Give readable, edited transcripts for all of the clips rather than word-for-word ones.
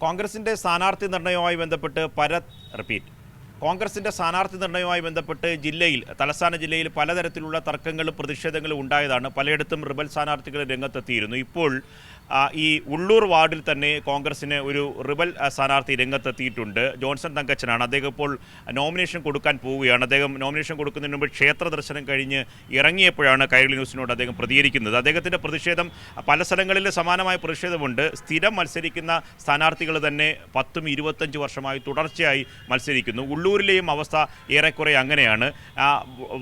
കോൺഗ്രസിൻ്റെ സ്ഥാനാർത്ഥി നിർണയവുമായി ബന്ധപ്പെട്ട് കോൺഗ്രസിൻ്റെ സ്ഥാനാർത്ഥി നിർണയവുമായി ബന്ധപ്പെട്ട് തലസ്ഥാന ജില്ലയിൽ പലതരത്തിലുള്ള തർക്കങ്ങളും പ്രതിഷേധങ്ങളും ഉണ്ടായതാണ്. പലയിടത്തും റിബൽ സ്ഥാനാർത്ഥികൾ രംഗത്തെത്തിയിരുന്നു. ഇപ്പോൾ ഈ ഉള്ളൂർ വാർഡിൽ തന്നെ കോൺഗ്രസിന് ഒരു റിബൽ സ്ഥാനാർത്ഥി രംഗത്തെത്തിയിട്ടുണ്ട്. ജോൺസൺ തങ്കച്ചനാണ്. അദ്ദേഹം ഇപ്പോൾ നോമിനേഷൻ കൊടുക്കാൻ പോവുകയാണ്. അദ്ദേഹം നോമിനേഷൻ കൊടുക്കുന്നതിന് മുമ്പ് ക്ഷേത്ര ദർശനം കഴിഞ്ഞ് ഇറങ്ങിയപ്പോഴാണ് കൈരളി ന്യൂസിനോട് അദ്ദേഹം പ്രതികരിക്കുന്നത്. അദ്ദേഹത്തിൻ്റെ പ്രതിഷേധം പല സ്ഥലങ്ങളിൽ സമാനമായ പ്രതിഷേധമുണ്ട്. സ്ഥിരം മത്സരിക്കുന്ന സ്ഥാനാർത്ഥികൾ തന്നെ 10-25 വർഷമായി തുടർച്ചയായി മത്സരിക്കുന്നു. ഉള്ളൂരിലെയും അവസ്ഥ ഏറെക്കുറെ അങ്ങനെയാണ്.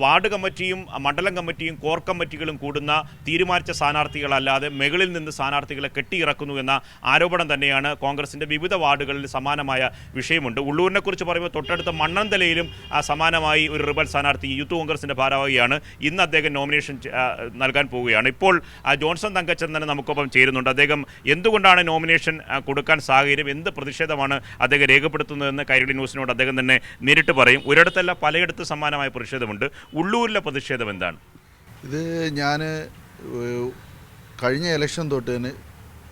വാർഡ് കമ്മിറ്റിയും മണ്ഡലം കമ്മിറ്റിയും കോർ കമ്മിറ്റികളും കൂടുന്ന തീരുമാനിച്ച സ്ഥാനാർത്ഥികളല്ലാതെ മുകളിൽ നിന്ന് സ്ഥാനാർത്ഥികളെ കെട്ടിയിറക്കുന്നു എന്ന ആരോപണം തന്നെയാണ് കോൺഗ്രസിൻ്റെ വിവിധ വാർഡുകളിൽ സമാനമായ വിഷയമുണ്ട്. ഉള്ളൂരിനെ കുറിച്ച് പറയുമ്പോൾ തൊട്ടടുത്ത മണ്ണന്തലയിലും സമാനമായി ഒരു റിബൽ സ്ഥാനാർത്ഥി യൂത്ത് കോൺഗ്രസിൻ്റെ ഭാരവാഹിയാണ്. ഇന്ന് അദ്ദേഹം നോമിനേഷൻ നൽകാൻ പോവുകയാണ്. ഇപ്പോൾ ജോൺസൺ തങ്കച്ചൻ തന്നെ നമുക്കൊപ്പം ചേരുന്നുണ്ട്. അദ്ദേഹം എന്തുകൊണ്ടാണ് നോമിനേഷൻ കൊടുക്കാൻ സാഹചര്യം, എന്ത് പ്രതിഷേധമാണ് അദ്ദേഹം രേഖപ്പെടുത്തുന്നതെന്ന് കൈരളി ന്യൂസിനോട് അദ്ദേഹം തന്നെ നേരിട്ട് പറയും. ഒരിടത്തല്ല പലയിടത്ത് സമാനമായ പ്രതിഷേധമുണ്ട്. ഉള്ളൂരിലെ പ്രതിഷേധം എന്താണ്? ഇത് ഞാൻ കഴിഞ്ഞ ഇലക്ഷൻ തൊട്ട് തന്നെ,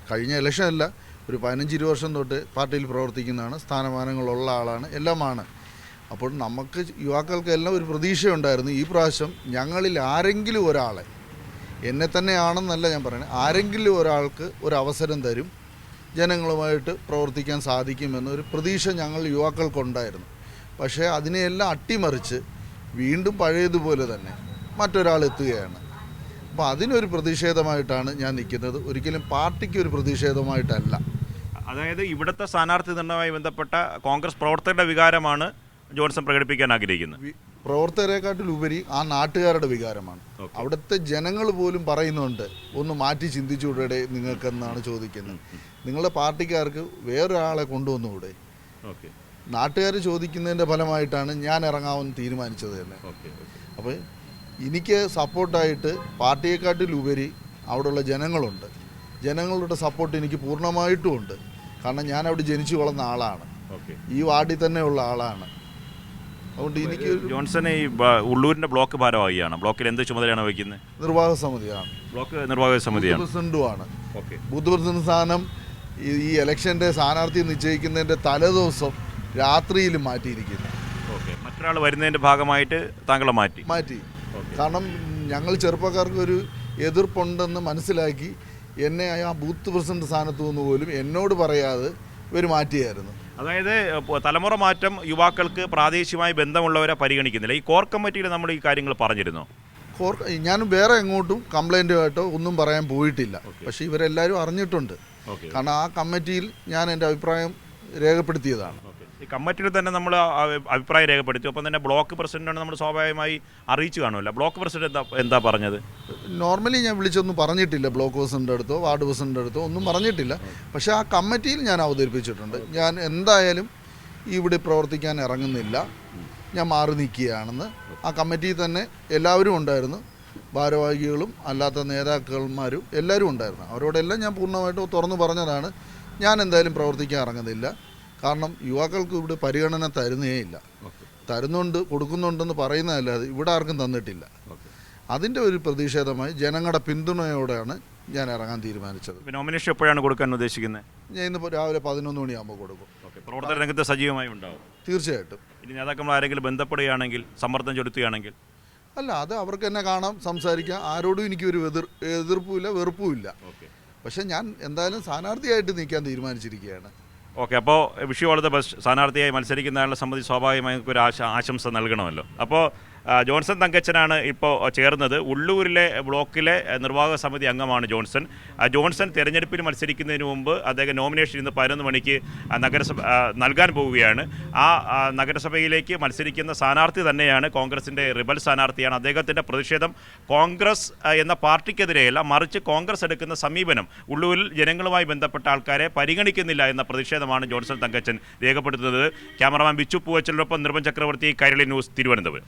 കഴിഞ്ഞ ഇലക്ഷൻ അല്ല, ഒരു 15-20 വർഷം തൊട്ട് പാർട്ടിയിൽ പ്രവർത്തിക്കുന്നതാണ്. സ്ഥാനമാനങ്ങളുള്ള ആളാണ്, എല്ലാമാണ്. അപ്പോൾ നമുക്ക് യുവാക്കൾക്ക് എല്ലാം ഒരു പ്രതീക്ഷയുണ്ടായിരുന്നു. ഈ പ്രാവശ്യം ഞങ്ങളിൽ ആരെങ്കിലും ഒരാളെ, എന്നെ തന്നെയാണെന്നല്ല ഞാൻ പറയുന്നത്, ആരെങ്കിലും ഒരാൾക്ക് ഒരു അവസരം തരും, ജനങ്ങളുമായിട്ട് പ്രവർത്തിക്കാൻ സാധിക്കുമെന്നൊരു പ്രതീക്ഷ ഞങ്ങൾ യുവാക്കൾക്കുണ്ടായിരുന്നു. പക്ഷേ അതിനെയെല്ലാം അട്ടിമറിച്ച് വീണ്ടും പഴയതുപോലെ തന്നെ മറ്റൊരാൾ എത്തുകയാണ്. അപ്പോൾ അതിനൊരു പ്രതിഷേധമായിട്ടാണ് ഞാൻ നിൽക്കുന്നത്. ഒരിക്കലും പാർട്ടിക്ക് ഒരു പ്രതിഷേധമായിട്ടല്ല. അതായത് ഇവിടുത്തെ സ്ഥാനാർത്ഥി നിർണയവുമായി ബന്ധപ്പെട്ട കോൺഗ്രസ് പ്രവർത്തകരുടെ വികാരമാണ് ജോൺസൺ പ്രകടിപ്പിക്കാൻ ആഗ്രഹിക്കുന്നത്. പ്രവർത്തകരെക്കാട്ടിലുപരി ആ നാട്ടുകാരുടെ വികാരമാണ്. അവിടുത്തെ ജനങ്ങൾ പോലും പറയുന്നുണ്ട്, ഒന്ന് മാറ്റി ചിന്തിച്ചുകൂടെ നിങ്ങൾക്കെന്നാണ് ചോദിക്കുന്നത്. നിങ്ങളുടെ പാർട്ടിക്കാർക്ക് വേറൊരാളെ കൊണ്ടുവന്നുകൂടെ? നാട്ടുകാർ ചോദിക്കുന്നതിൻ്റെ ഫലമായിട്ടാണ് ഞാൻ ഇറങ്ങാമെന്ന് തീരുമാനിച്ചത് തന്നെ. അപ്പോൾ എനിക്ക് സപ്പോർട്ടായിട്ട് പാർട്ടിയെക്കാട്ടിലുപരി അവിടെയുള്ള ജനങ്ങളുണ്ട്. ജനങ്ങളുടെ സപ്പോർട്ട് എനിക്ക് പൂർണ്ണമായിട്ടും ഉണ്ട്. കാരണം ഞാൻ അവിടെ ജനിച്ചു വളർന്ന ആളാണ്, ഈ വാർഡിൽ തന്നെയുള്ള ആളാണ്. അതുകൊണ്ട് എനിക്ക് ജോൺസൺ ഈ ഉള്ളൂരിൻ്റെ ബ്ലോക്ക് ഭാരവാഹിയാണ്. ബ്ലോക്കിൽ എന്ത് ചുമതലയാണ് വഹിക്കുന്നത്? നിർവാഹക സമിതിയാണ്. ബ്ലോക്ക് നിർവാഹക സമിതിയാണ്. പ്രസിഡന്റുമാണ്. ബൂത്ത് പ്രസിഡന്റ് സ്ഥാനം ഈ ഇലക്ഷൻ്റെ സ്ഥാനാർത്ഥി നിശ്ചയിക്കുന്നതിൻ്റെ തലേദിവസം രാത്രിയിൽ മാറ്റിയിരിക്കുന്നു. മറ്റൊരാൾ വരുന്നതിൻ്റെ ഭാഗമായിട്ട് താങ്കളെ മാറ്റി. കാരണം ഞങ്ങൾ ചെറുപ്പക്കാർക്ക് ഒരു എതിർപ്പുണ്ടെന്ന് മനസ്സിലാക്കി എന്നെ ആ ബൂത്ത് പ്രസിഡന്റ് സ്ഥാനത്തു നിന്ന് പോലും എന്നോട് പറയാതെ ഇവർ മാറ്റിയായിരുന്നു. അതായത് തലമുറ മാറ്റം യുവാക്കൾക്ക് പ്രാദേശികമായി ബന്ധമുള്ളവരെ പരിഗണിക്കുന്നില്ല. ഈ കോർ കമ്മിറ്റിയിൽ നമ്മൾ ഈ കാര്യങ്ങൾ പറഞ്ഞിരുന്നോ? ഞാൻ വേറെ എങ്ങോട്ടും കംപ്ലൈൻറ്റുമായിട്ടോ ഒന്നും പറയാൻ പോയിട്ടില്ല. പക്ഷേ ഇവരെല്ലാവരും അറിഞ്ഞിട്ടുണ്ട്. കാരണം ആ കമ്മിറ്റിയിൽ ഞാൻ എൻ്റെ അഭിപ്രായം രേഖപ്പെടുത്തിയതാണ്. ഈ കമ്മിറ്റിയിൽ തന്നെ നമ്മൾ അഭിപ്രായം രേഖപ്പെടുത്തി. ഒപ്പം തന്നെ ബ്ലോക്ക് പ്രസിഡന്റാണ് നമ്മൾ സ്വാഭാവികമായി അറിയിച്ചു കാണുമല്ലോ. ബ്ലോക്ക് പ്രസിഡന്റ് എന്താ പറഞ്ഞത്? നോർമലി ഞാൻ വിളിച്ചൊന്നും പറഞ്ഞിട്ടില്ല. ബ്ലോക്ക് പ്രസിഡന്റ് അടുത്തോ വാർഡ് പ്രസിഡന്റ് അടുത്തോ ഒന്നും പറഞ്ഞിട്ടില്ല. പക്ഷേ ആ കമ്മിറ്റിയിൽ ഞാൻ അവതരിപ്പിച്ചിട്ടുണ്ട്, ഞാൻ എന്തായാലും ഇവിടെ പ്രവർത്തിക്കാൻ ഇറങ്ങുന്നില്ല, ഞാൻ മാറി നിൽക്കുകയാണെന്ന്. ആ കമ്മിറ്റിയിൽ തന്നെ എല്ലാവരും ഉണ്ടായിരുന്നു, ഭാരവാഹികളും അല്ലാത്ത നേതാക്കന്മാരും എല്ലാവരും ഉണ്ടായിരുന്നു. അവരോടെല്ലാം ഞാൻ പൂർണ്ണമായിട്ട് തുറന്നു പറഞ്ഞതാണ്, ഞാൻ എന്തായാലും പ്രവർത്തിക്കാൻ ഇറങ്ങുന്നില്ല. കാരണം യുവാക്കൾക്ക് ഇവിടെ പരിഗണന തരുന്നേയില്ല. കൊടുക്കുന്നുണ്ടെന്ന് പറയുന്നതല്ലാതെ ഇവിടെ ആർക്കും തന്നിട്ടില്ല. അതിൻ്റെ ഒരു പ്രതിഷേധമായി ജനങ്ങളുടെ പിന്തുണയോടെയാണ് ഞാൻ ഇറങ്ങാൻ തീരുമാനിച്ചത്. നോമിനേഷൻ എപ്പോഴാണ് കൊടുക്കാൻ ഉദ്ദേശിക്കുന്നത്? ഞാൻ ഇന്ന് രാവിലെ 11 മണിയാകുമ്പോൾ കൊടുക്കും. പ്രവർത്തന രംഗത്ത് സജീവമായി ഉണ്ടാവും തീർച്ചയായിട്ടും. ഇനി നേതാക്കന്മാർ ആരെങ്കിലും ബന്ധപ്പെടുകയാണെങ്കിൽ, സമ്മർദ്ദം ചെലുത്തുകയാണെങ്കിൽ? അല്ല, അത് അവർക്ക് എന്നെ കാണാം, സംസാരിക്കാം. ആരോടും എനിക്കൊരു എതിർപ്പുമില്ല, വെറുപ്പുമില്ല. പക്ഷെ ഞാൻ എന്തായാലും സ്ഥാനാർത്ഥിയായിട്ട് നിൽക്കാൻ തീരുമാനിച്ചിരിക്കുകയാണ്. അപ്പോൾ വിഷു ഓൾ ദ ബെസ്റ്റ്. സ്ഥാനാർത്ഥിയായി മത്സരിക്കുന്നതിനെ സംബന്ധിച്ച് സ്വാഭാവികമായി ഒരു ആശംസ നൽകണമല്ലോ. അപ്പോൾ ജോൺസൺ തങ്കച്ചനാണ് ഇപ്പോൾ ചേർന്നത്. ഉള്ളൂരിലെ ബ്ലോക്കിലെ നിർവാഹക സമിതി അംഗമാണ് ജോൺസൺ തിരഞ്ഞെടുപ്പിൽ മത്സരിക്കുന്നതിന് മുമ്പ് അദ്ദേഹം നോമിനേഷൻ ഇന്ന് 11 മണിക്ക് നഗരസഭ നൽകാൻ പോവുകയാണ്. ആ നഗരസഭയിലേക്ക് മത്സരിക്കുന്ന സ്ഥാനാർത്ഥി തന്നെയാണ് കോൺഗ്രസിൻ്റെ റിബൽ സ്ഥാനാർത്ഥിയാണ്. അദ്ദേഹത്തിൻ്റെ പ്രതിഷേധം കോൺഗ്രസ് എന്ന പാർട്ടിക്കെതിരെയല്ല, മറിച്ച് കോൺഗ്രസ് എടുക്കുന്ന സമീപനം, ഉള്ളൂരിൽ ജനങ്ങളുമായി ബന്ധപ്പെട്ട ആൾക്കാരെ പരിഗണിക്കുന്നില്ല എന്ന പ്രതിഷേധമാണ് ജോൺസൺ തങ്കച്ചൻ രേഖപ്പെടുത്തുന്നത്. ക്യാമറമാൻ ബിച്ചു പൂവച്ചലിനൊപ്പം നിർമ്മൽ ചക്രവർത്തി, കൈരളി ന്യൂസ്, തിരുവനന്തപുരം.